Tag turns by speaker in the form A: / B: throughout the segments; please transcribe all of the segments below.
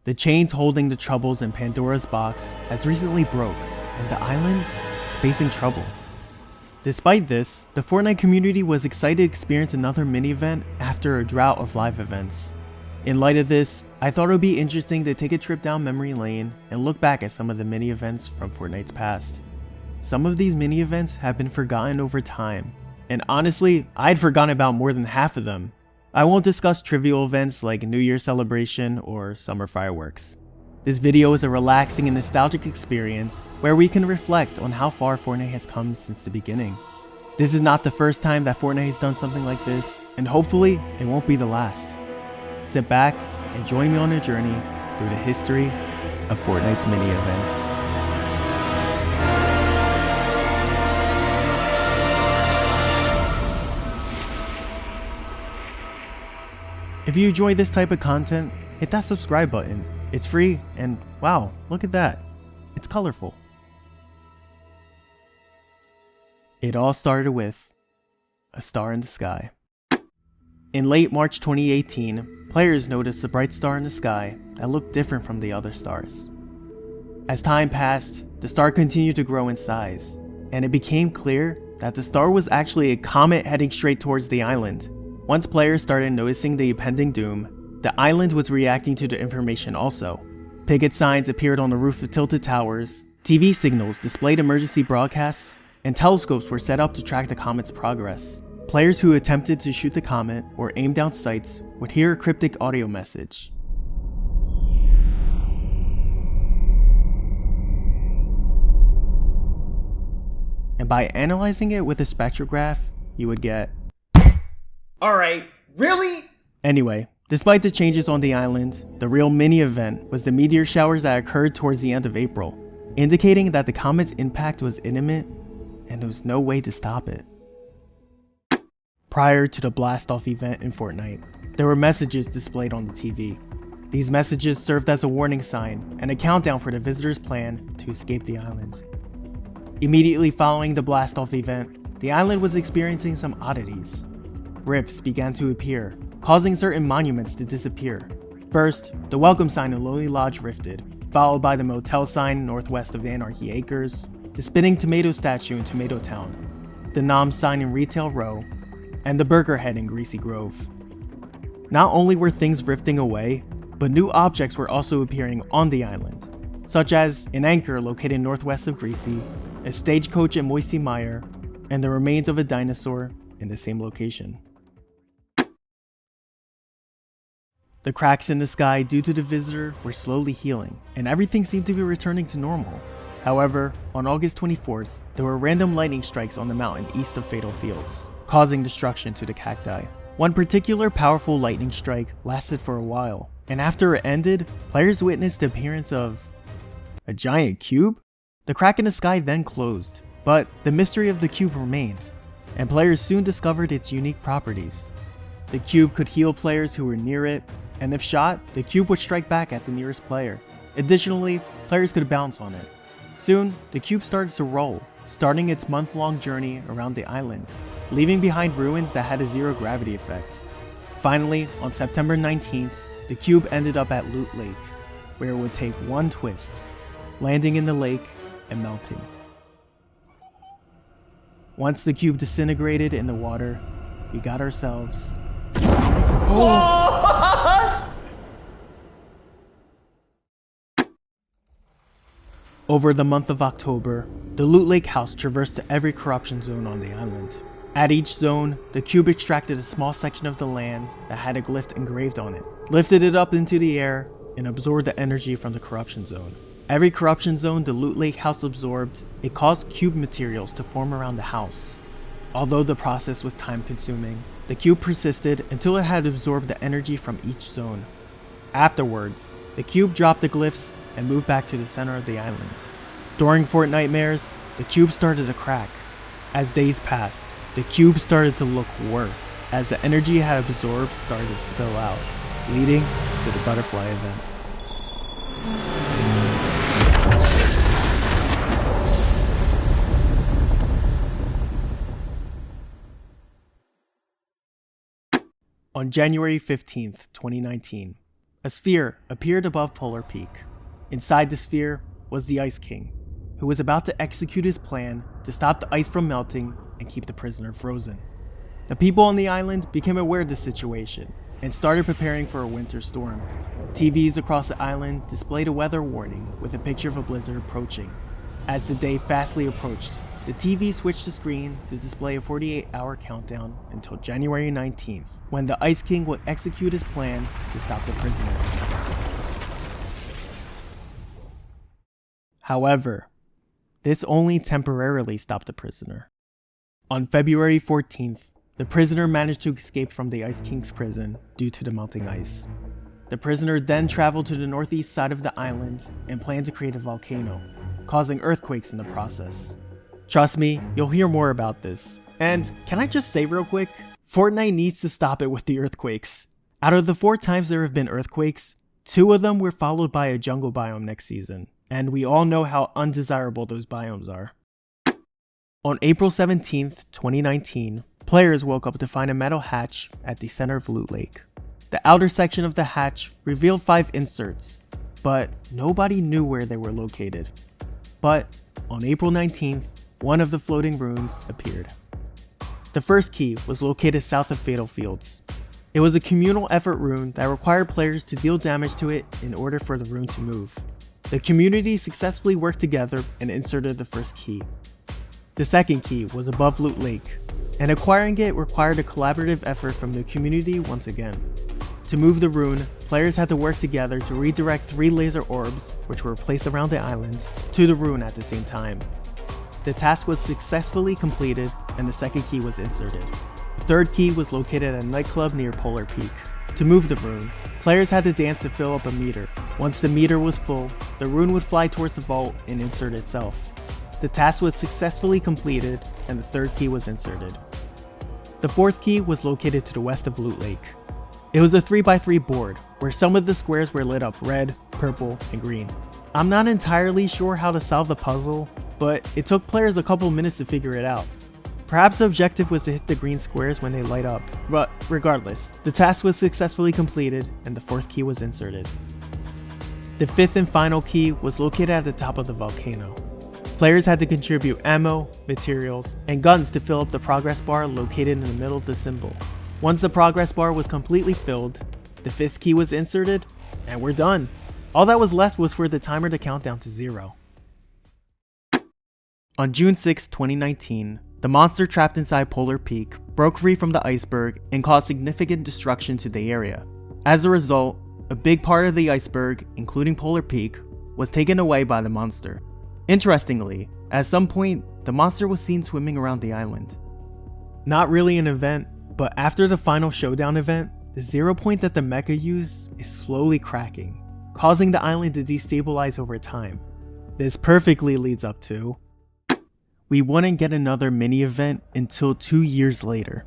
A: The chains holding the troubles in Pandora's box has recently broke, and the island is facing trouble. Despite this, the Fortnite community was excited to experience another mini-event after a drought of live events. In light of this, I thought it would be interesting to take a trip down memory lane and look back at some of the mini-events from Fortnite's past. Some of these mini-events have been forgotten over time, and honestly, I'd forgotten about more than half of them. I won't discuss trivial events like New Year's celebration or summer fireworks. This video is a relaxing and nostalgic experience where we can reflect on how far Fortnite has come since the beginning. This is not the first time that Fortnite has done something like this, and hopefully it won't be the last. Sit back and join me on a journey through the history of Fortnite's mini events. If you enjoy this type of content, hit that subscribe button. It's free, and wow, look at that. It's colorful. It all started with a star in the sky. In late March 2018, players noticed a bright star in the sky that looked different from the other stars. As time passed, the star continued to grow in size, and it became clear that the star was actually a comet heading straight towards the island. Once players started noticing the impending doom, the island was reacting to the information also. Picket signs appeared on the roof of tilted towers, TV signals displayed emergency broadcasts, and telescopes were set up to track the comet's progress. Players who attempted to shoot the comet or aim down sights would hear a cryptic audio message. And by analyzing it with a spectrograph, you would get, "Alright, really?" Anyway, despite the changes on the island, the real mini-event was the meteor showers that occurred towards the end of April, indicating that the comet's impact was imminent and there was no way to stop it. Prior to the blast-off event in Fortnite, there were messages displayed on the TV. These messages served as a warning sign and a countdown for the visitors' plan to escape the island. Immediately following the blast-off event, the island was experiencing some oddities. Rifts began to appear, causing certain monuments to disappear. First, the welcome sign in Lonely Lodge rifted, followed by the motel sign northwest of Anarchy Acres, the spinning tomato statue in Tomato Town, the Nom sign in Retail Row, and the burger head in Greasy Grove. Not only were things rifting away, but new objects were also appearing on the island, such as an anchor located northwest of Greasy, a stagecoach in Moisty Mire, and the remains of a dinosaur in the same location. The cracks in the sky due to the visitor were slowly healing, and everything seemed to be returning to normal. However, on August 24th, there were random lightning strikes on the mountain east of Fatal Fields, causing destruction to the cacti. One particular powerful lightning strike lasted for a while, and after it ended, players witnessed the appearance of a giant cube? The crack in the sky then closed, but the mystery of the cube remained, and players soon discovered its unique properties. The cube could heal players who were near it, and if shot, the cube would strike back at the nearest player. Additionally, players could bounce on it. Soon, the cube started to roll, starting its month-long journey around the island, leaving behind ruins that had a zero gravity effect. Finally, on September 19th, the cube ended up at Loot Lake, where it would take one twist, landing in the lake and melting. Once the cube disintegrated in the water, we got ourselves... Over the month of October, the Loot Lake house traversed every corruption zone on the island. At each zone, the cube extracted a small section of the land that had a glyph engraved on it, lifted it up into the air, and absorbed the energy from the corruption zone. Every corruption zone the Loot Lake house absorbed, it caused cube materials to form around the house. Although the process was time-consuming, the cube persisted until it had absorbed the energy from each zone. Afterwards, the cube dropped the glyphs and moved back to the center of the island. During Fortnitemares, the cube started to crack. As days passed, the cube started to look worse as the energy it had absorbed started to spill out, leading to the butterfly event. On January 15th, 2019, A sphere appeared above Polar Peak. Inside the sphere was the Ice King, who was about to execute his plan to stop the ice from melting and keep the prisoner frozen. The people on the island became aware of the situation and started preparing for a winter storm. TVs across the island displayed a weather warning with a picture of a blizzard approaching. As the day fastly approached, the TV switched the screen to display a 48-hour countdown until January 19th, when the Ice King would execute his plan to stop the prisoner. However, this only temporarily stopped the prisoner. On February 14th, the prisoner managed to escape from the Ice King's prison due to the melting ice. The prisoner then traveled to the northeast side of the island and planned to create a volcano, causing earthquakes in the process. Trust me, you'll hear more about this. And can I just say real quick, Fortnite needs to stop it with the earthquakes. Out of the 4 times there have been earthquakes, 2 of them were followed by a jungle biome next season, and we all know how undesirable those biomes are. On April 17th, 2019, players woke up to find a metal hatch at the center of Loot Lake. The outer section of the hatch revealed 5 inserts, but nobody knew where they were located. But on April 19th, one of the floating runes appeared. The first key was located south of Fatal Fields. It was a communal effort rune that required players to deal damage to it in order for the rune to move. The community successfully worked together and inserted the first key. The second key was above Loot Lake, and acquiring it required a collaborative effort from the community once again. To move the rune, players had to work together to redirect 3 laser orbs, which were placed around the island, to the rune at the same time. The task was successfully completed, and the second key was inserted. The third key was located at a nightclub near Polar Peak. To move the rune, players had to dance to fill up a meter. Once the meter was full, the rune would fly towards the vault and insert itself. The task was successfully completed, and the third key was inserted. The fourth key was located to the west of Loot Lake. It was a 3x3 board, where some of the squares were lit up red, purple, and green. I'm not entirely sure how to solve the puzzle, but it took players a couple minutes to figure it out. Perhaps the objective was to hit the green squares when they light up, but regardless, the task was successfully completed and the fourth key was inserted. The fifth and final key was located at the top of the volcano. Players had to contribute ammo, materials, and guns to fill up the progress bar located in the middle of the symbol. Once the progress bar was completely filled, the fifth key was inserted, and we're done. All that was left was for the timer to count down to 0. On June 6, 2019, the monster trapped inside Polar Peak broke free from the iceberg and caused significant destruction to the area. As a result, a big part of the iceberg, including Polar Peak, was taken away by the monster. Interestingly, at some point, the monster was seen swimming around the island. Not really an event, but after the final showdown event, the 0 point that the mecha used is slowly cracking, causing the island to destabilize over time. This perfectly leads up to... we wouldn't get another mini event until 2 years later.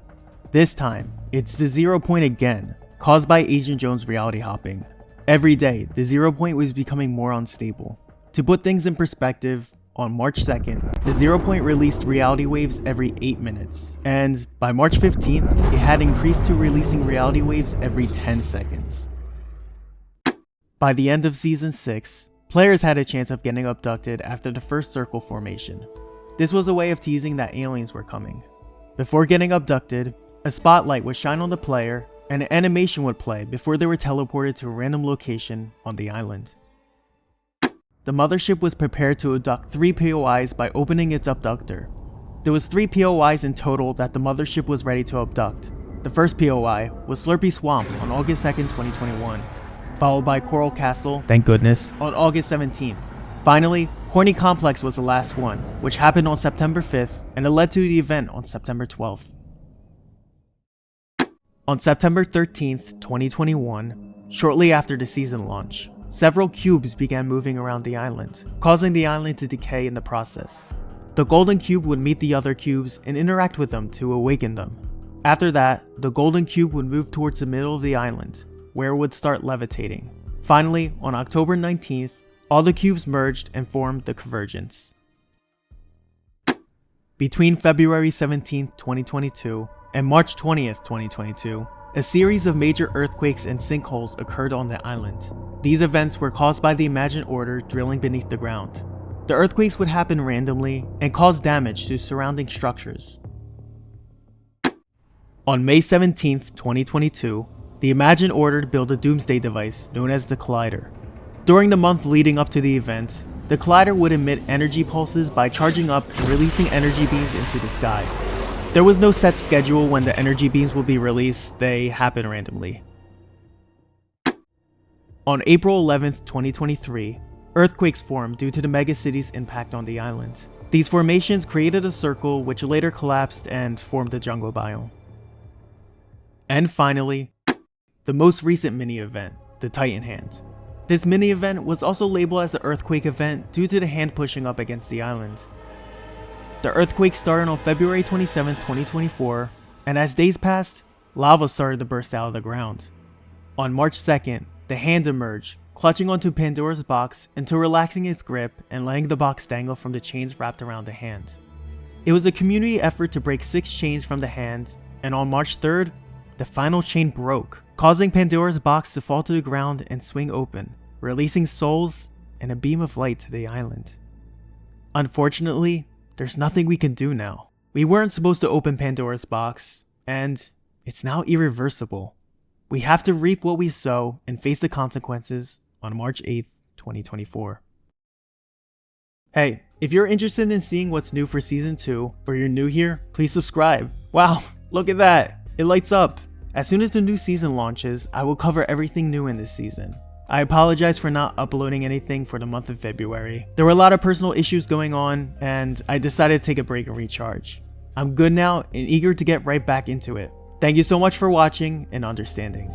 A: This time, it's the 0 point again, caused by Agent Jones reality hopping. Every day, the 0 point was becoming more unstable. To put things in perspective, on March 2nd, the 0 point released reality waves every 8 minutes, and by March 15th, it had increased to releasing reality waves every 10 seconds. By the end of Season 6, players had a chance of getting abducted after the first circle formation. This was a way of teasing that aliens were coming. Before getting abducted, a spotlight would shine on the player, and an animation would play before they were teleported to a random location on the island. The mothership was prepared to abduct 3 POIs by opening its abductor. There was 3 POIs in total that the mothership was ready to abduct. The first POI was Slurpy Swamp on August 2nd, 2021, followed by Coral Castle, thank goodness, on August 17th. Finally, Horny Complex was the last one, which happened on September 5th, and it led to the event on September 12th. On September 13th, 2021, shortly after the season launch, several cubes began moving around the island, causing the island to decay in the process. The golden cube would meet the other cubes and interact with them to awaken them. After that, the golden cube would move towards the middle of the island, where it would start levitating. Finally, on October 19th, all the cubes merged and formed the Convergence. Between February 17th, 2022 and March 20th, 2022, A series of major earthquakes and sinkholes occurred on the island. These events were caused by the imagined order drilling beneath the ground. The earthquakes would happen randomly and cause damage to surrounding structures. On May 17, 2022, the imagined order built a doomsday device known as the Collider. During the month leading up to the event, the Collider would emit energy pulses by charging up and releasing energy beams into the sky. There was no set schedule when the energy beams would be released, they happened randomly. On April 11, 2023, earthquakes formed due to the megacity's impact on the island. These formations created a circle which later collapsed and formed a jungle biome. And finally, the most recent mini-event, the Titan Hand. This mini-event was also labeled as an earthquake event due to the hand pushing up against the island. The earthquake started on February 27, 2024, and as days passed, lava started to burst out of the ground. On March 2nd, the hand emerged, clutching onto Pandora's box until relaxing its grip and letting the box dangle from the chains wrapped around the hand. It was a community effort to break 6 chains from the hand, and on March 3rd, the final chain broke, causing Pandora's box to fall to the ground and swing open, releasing souls and a beam of light to the island. Unfortunately, there's nothing we can do now. We weren't supposed to open Pandora's box, and it's now irreversible. We have to reap what we sow and face the consequences on March 8th, 2024. Hey, if you're interested in seeing what's new for Season 2, or you're new here, please subscribe. Wow, look at that! It lights up. As soon as the new season launches, I will cover everything new in this season. I apologize for not uploading anything for the month of February. There were a lot of personal issues going on, and I decided to take a break and recharge. I'm good now and eager to get right back into it. Thank you so much for watching and understanding.